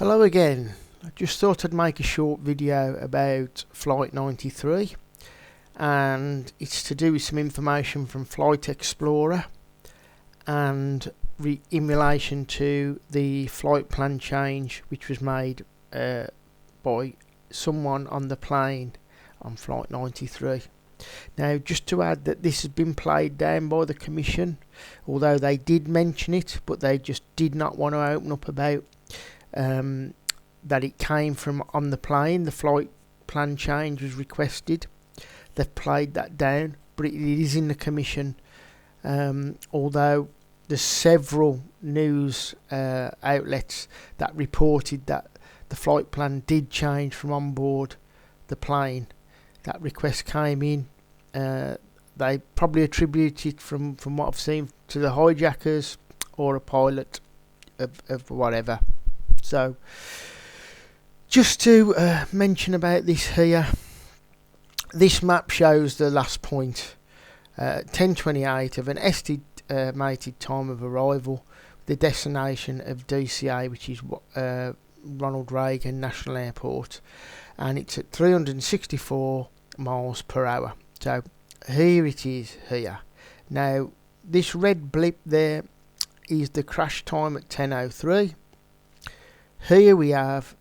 Hello again. I just thought I'd make a short video about Flight 93, and it's to do with some information from Flight Explorer and in relation to the flight plan change which was made by someone on the plane on Flight 93. Now, just to add that this has been played down by the Commission, although they did mention it, but they just did not want to open up about that it came from on the plane. The flight plan change was requested. They've played that down, but it is in the Commission, although there's several news outlets that reported that the flight plan did change from on board the plane. That request came in. They probably attribute it from what I've seen to the hijackers or a pilot of whatever. So just to mention about this here, this map shows the last point, 10:28 of an estimated time of arrival, the destination of DCA, which is Ronald Reagan National Airport, and it's at 364 miles per hour. So here it is here. Now this red blip there is the crash time at 10:03. Here we have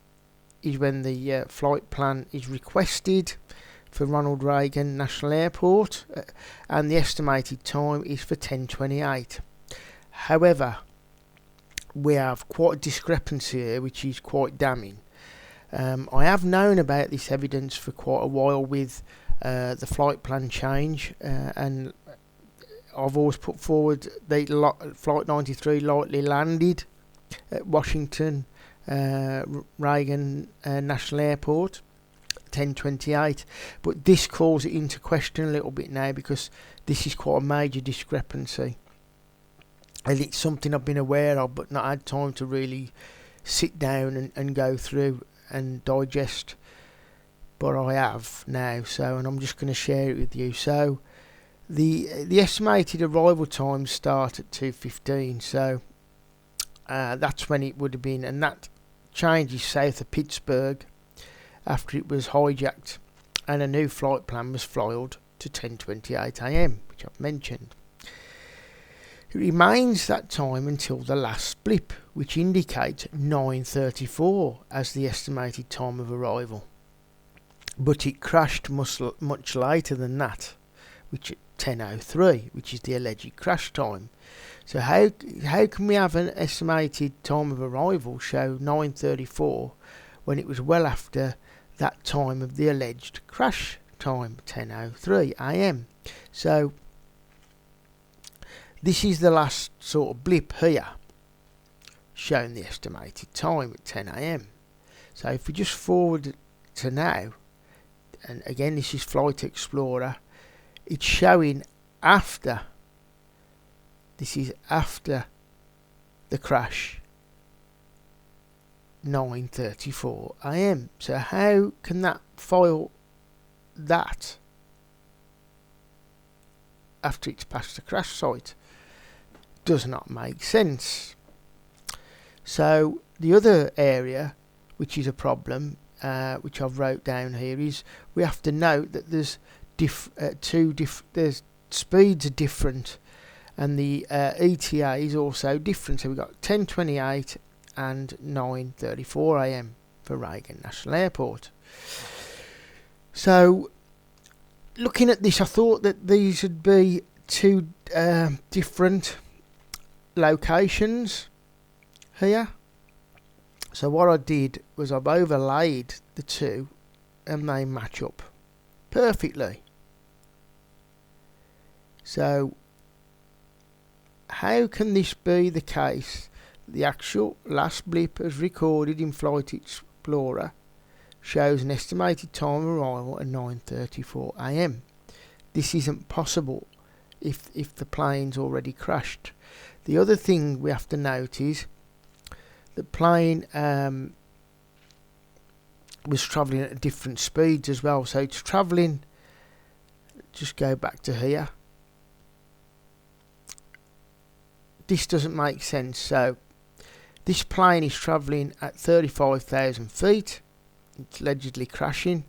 is when the flight plan is requested for Ronald Reagan National Airport, and the estimated time is for 10:28. However, we have quite a discrepancy here, which is quite damning. I have known about this evidence for quite a while with the flight plan change, and I've always put forward that Flight 93 likely landed at Washington Reagan National Airport 10:28, but this calls it into question a little bit now, because this is quite a major discrepancy, and it's something I've been aware of but not had time to really sit down and go through and digest, but I have now, and I'm just going to share it with you. So the estimated arrival times start at 2:15, so that's when it would have been, and that changes south of Pittsburgh after it was hijacked, and a new flight plan was filed to 10:28 AM, which I've mentioned. It remains that time until the last blip, which indicates 9:34 as the estimated time of arrival, but it crashed much later than that, which at 10:03, which is the alleged crash time. So how can we have an estimated time of arrival show 9:34 when it was well after that time of the alleged crash time, 10:03 AM? So this is the last sort of blip here, showing the estimated time at 10 AM. So if we just forward to now, and again this is Flight Explorer, it's showing after. This is after the crash, 9:34 AM. So how can that file that after it's past the crash site? Does not make sense. So the other area which is a problem, which I've wrote down here, is we have to note that there's there's speeds are different, and the ETA is also different. So we've got 10:28 and 9:34 AM for Reagan National Airport. So looking at this, I thought that these would be two different locations here. So what I did was I've overlaid the two, and they match up perfectly. So how can this be the case? The actual last blip as recorded in Flight Explorer shows an estimated time of arrival at 9:34 AM. This isn't possible if the plane's already crashed. The other thing we have to note is the plane was travelling at different speeds as well. So it's travelling, just go back to here. This doesn't make sense. So This plane is travelling at 35,000 feet. It's allegedly crashing,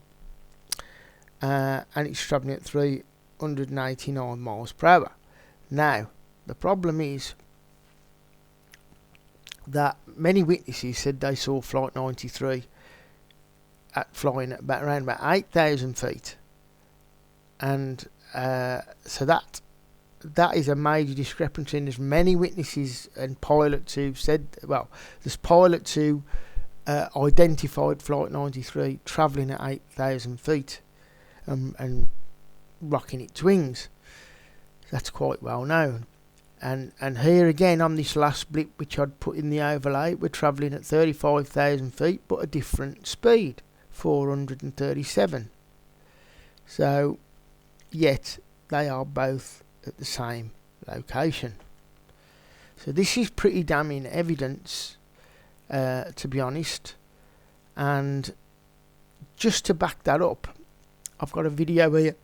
and it's travelling at 389 miles per hour. Now, the problem is that many witnesses said they saw Flight 93 flying at around about 8,000 feet, and so that is a major discrepancy. And there's many witnesses and pilots who said, well, there's pilots who identified Flight 93 travelling at 8,000 feet and rocking its wings. That's quite well known. And here again on this last blip which I'd put in the overlay, we're travelling at 35,000 feet but a different speed, 437. So yet they are both at the same location. So this is pretty damning evidence, to be honest. And just to back that up, I've got a video here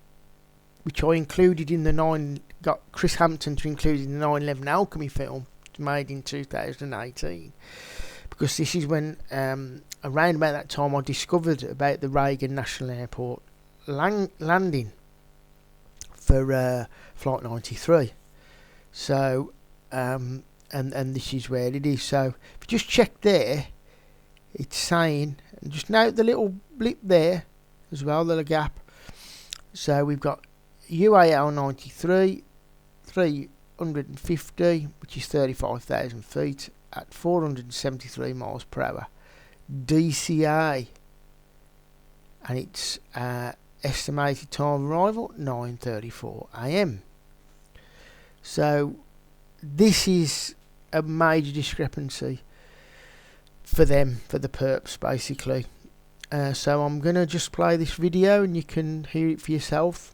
which I included in the got Chris Hampton to include in the 9/11 Alchemy film made in 2018, because this is when around about that time I discovered about the Reagan National Airport landing for Flight 93. So and this is where it is. So if you just check there, it's saying, and just note the little blip there as well, the gap. So we've got UA93 350, which is 35,000 feet at 473 miles per hour. DCA, and its estimated time of arrival 9:34 AM. So this is a major discrepancy for them, for the perps basically. So I'm gonna just play this video and you can hear it for yourself.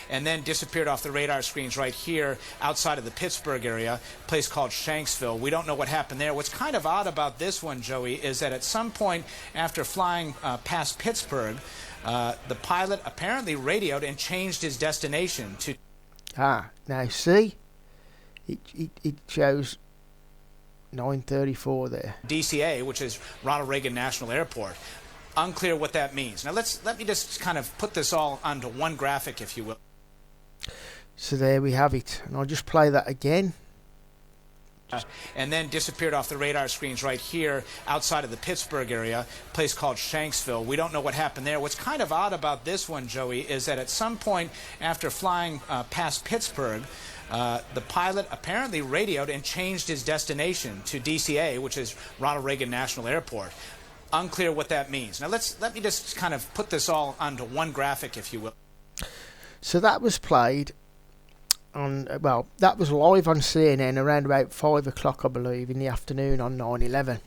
And then disappeared off the radar screens right here outside of the Pittsburgh area, a place called Shanksville. We don't know what happened there. What's kind of odd about this one, Joey, is that at some point after flying past Pittsburgh, the pilot apparently radioed and changed his destination to... Now see, it shows 9:34 there. DCA, which is Ronald Reagan National Airport. Unclear what that means. Now let me just kind of put this all onto one graphic, if you will. So there we have it, and I'll just play that again. And then disappeared off the radar screens right here outside of the Pittsburgh area, a place called Shanksville. We don't know what happened there. What's kind of odd about this one, Joey, is that at some point after flying past Pittsburgh, the pilot apparently radioed and changed his destination to DCA, which is Ronald Reagan National Airport. Unclear what that means. Now let me just kind of put this all onto one graphic, if you will. So that was played on, well, that was live on CNN around about 5 o'clock, I believe, in the afternoon on 9/11.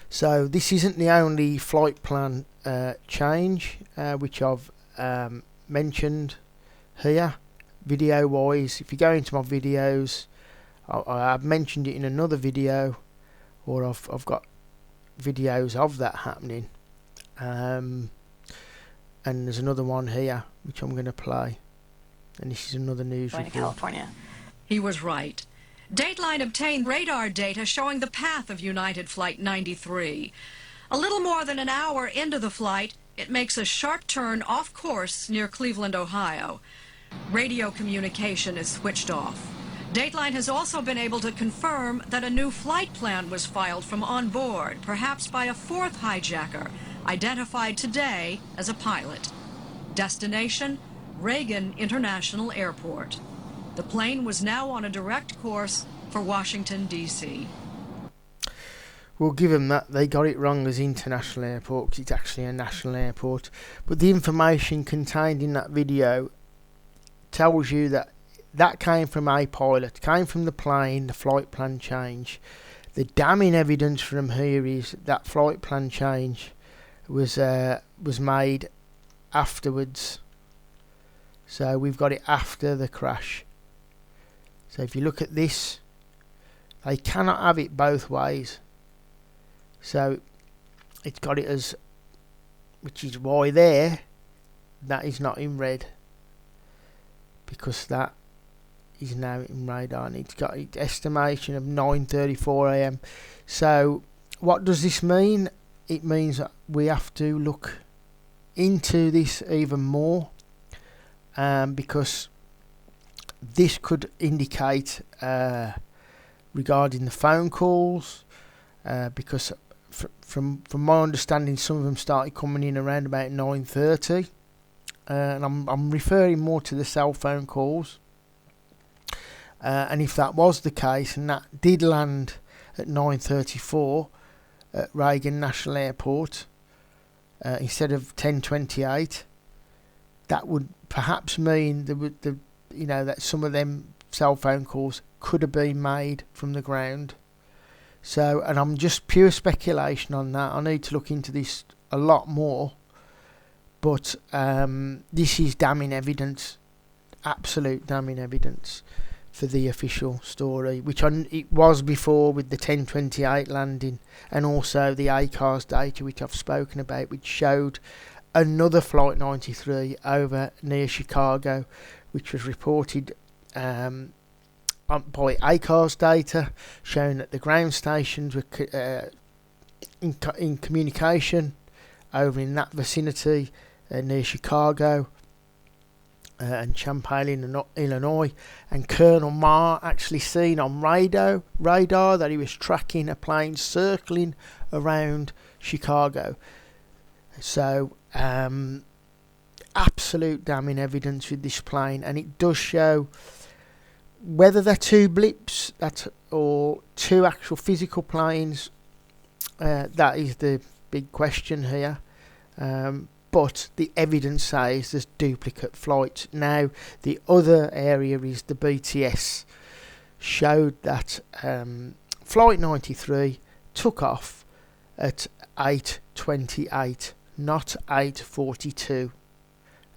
So this isn't the only flight plan change which I've mentioned here, video wise. If you go into my videos, I've mentioned it in another video, or I've got videos of that happening, and there's another one here which I'm going to play, and this is another news report. California. He was right. Dateline obtained radar data showing the path of United Flight 93. A little more than an hour into the flight, it makes a sharp turn off course near Cleveland, Ohio. Radio communication is switched off. Dateline has also been able to confirm that a new flight plan was filed from on board, perhaps by a fourth hijacker, identified today as a pilot. Destination, Reagan International Airport. The plane was now on a direct course for Washington, D.C. We'll give them that. They got it wrong as international airport, because it's actually a national airport. But the information contained in that video tells you that that came from a pilot, came from the plane, the flight plan change. The damning evidence from here is that flight plan change was made afterwards. So we've got it after the crash. So if you look at this, they cannot have it both ways. So it's got it as, which is why there, that is not in red, because that is now in radar, and it's got its estimation of 9:34 a.m. So what does this mean? It means that we have to look into this even more, because this could indicate regarding the phone calls, because from my understanding, some of them started coming in around about 9:30, and I'm referring more to the cell phone calls. And if that was the case, and that did land at 9:34 at Reagan National Airport instead of 10:28, that would perhaps mean that some of them cell phone calls could have been made from the ground. So, and I'm just pure speculation on that. I need to look into this a lot more. But this is damning evidence, absolute damning evidence for the official story, which it was before with the 10:28 landing, and also the ACARS data which I've spoken about, which showed another Flight 93 over near Chicago, which was reported by ACARS data, showing that the ground stations were in communication over in that vicinity near Chicago and Champaign, Illinois, and Colonel Marr actually seen on radar that he was tracking a plane circling around Chicago. So absolute damning evidence with this plane, and it does show whether they're two blips or two actual physical planes. That is the big question here. But the evidence says there's duplicate flights. Now, the other area is the BTS showed that Flight 93 took off at 8:28, not 8:42,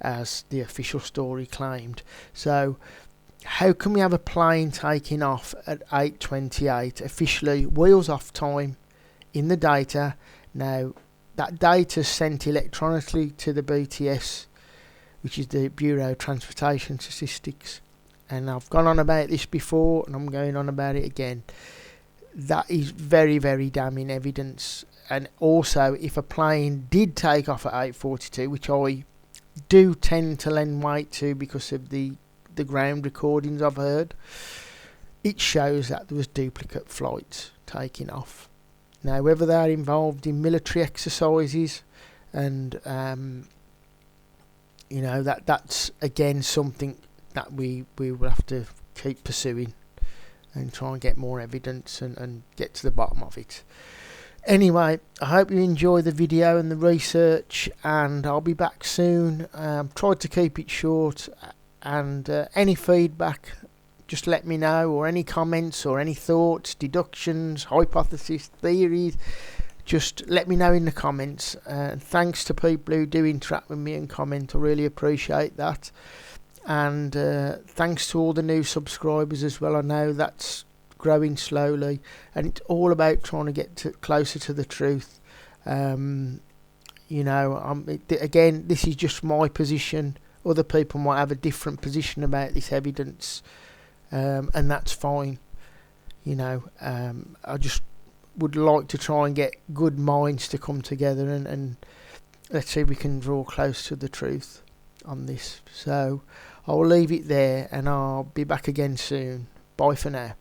as the official story claimed. So, how can we have a plane taking off at 8:28, officially wheels off time in the data? Now, that data is sent electronically to the BTS, which is the Bureau of Transportation Statistics. And I've gone on about this before, and I'm going on about it again. That is very, very damning evidence. And also, if a plane did take off at 8:42, which I do tend to lend weight to because of the ground recordings I've heard, it shows that there was duplicate flights taking off. Now, whether they're involved in military exercises, and that's again something that we will have to keep pursuing and try and get more evidence and get to the bottom of it. Anyway, I hope you enjoy the video and the research, and I'll be back soon. Tried to keep it short, and any feedback, just let me know, or any comments or any thoughts, deductions, hypotheses, theories, just let me know in the comments. Thanks to people who do interact with me and comment, I really appreciate that. And thanks to all the new subscribers as well. I know that's growing slowly, and it's all about trying to get closer to the truth. Again, this is just my position. Other people might have a different position about this evidence, and that's fine. I just would like to try and get good minds to come together, and let's see if we can draw close to the truth on this. So I'll leave it there, and I'll be back again soon. Bye for now.